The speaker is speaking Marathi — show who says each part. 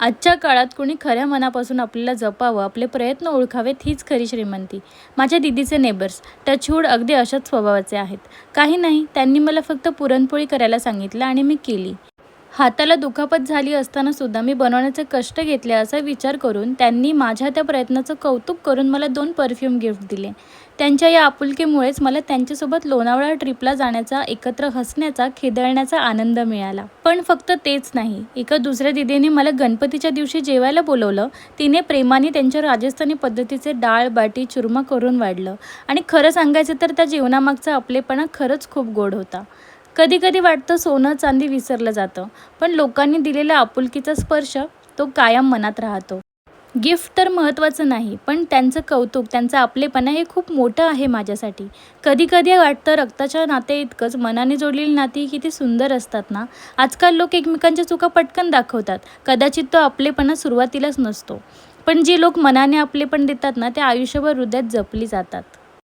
Speaker 1: आजच्या काळात कोणी खऱ्या मनापासून आपल्याला जपावं, आपले प्रयत्न ओळखावेत हीच खरी श्रीमंती. माझ्या दीदीचे नेबर्स टचवूड अगदी अशाच स्वभावाचे आहेत. काही नाही, त्यांनी मला फक्त पुरणपोळी करायला सांगितलं आणि मी केली. हाताला दुखापत झाली असताना सुद्धा मी बनवण्याचे कष्ट घेतले असा विचार करून त्यांनी माझ्या त्या प्रयत्नाचं कौतुक करून मला 2 परफ्यूम गिफ्ट दिले. त्यांच्या या आपुलकीमुळेच मला त्यांच्यासोबत लोणावळा ट्रिपला जाण्याचा, एकत्र हसण्याचा, खेदळण्याचा आनंद मिळाला. पण फक्त तेच नाही, एका दुसऱ्या दीदीने मला गणपतीच्या दिवशी जेवायला बोलवलं. तिने प्रेमाने त्यांच्या राजस्थानी पद्धतीचे डाळ, बाटी, चुरमा करून वाढलं आणि खरं सांगायचं तर त्या जेवणामागचा आपलेपणा खरंच खूप गोड होता. कधी कधी वाटतं सोनं चांदी विसरलं जातं, पण लोकांनी दिलेल्या आपुलकीचा स्पर्श तो कायम मनात राहतो. गिफ्ट तर महत्त्वाचं नाही, पण त्यांचं कौतुक, त्यांचा आपलेपणा हे खूप मोठं आहे माझ्यासाठी. कधी कधी वाटतं रक्ताच्या नाते इतकंच मनाने जोडलेली नाती किती सुंदर असतात ना. आजकाल लोक एकमेकांच्या चुका पटकन दाखवतात. कदाचित तो आपलेपणा सुरुवातीलाच नसतो, पण जे लोक मनाने आपलेपण देतात ना, ते आयुष्यभर हृदयात जपली जातात.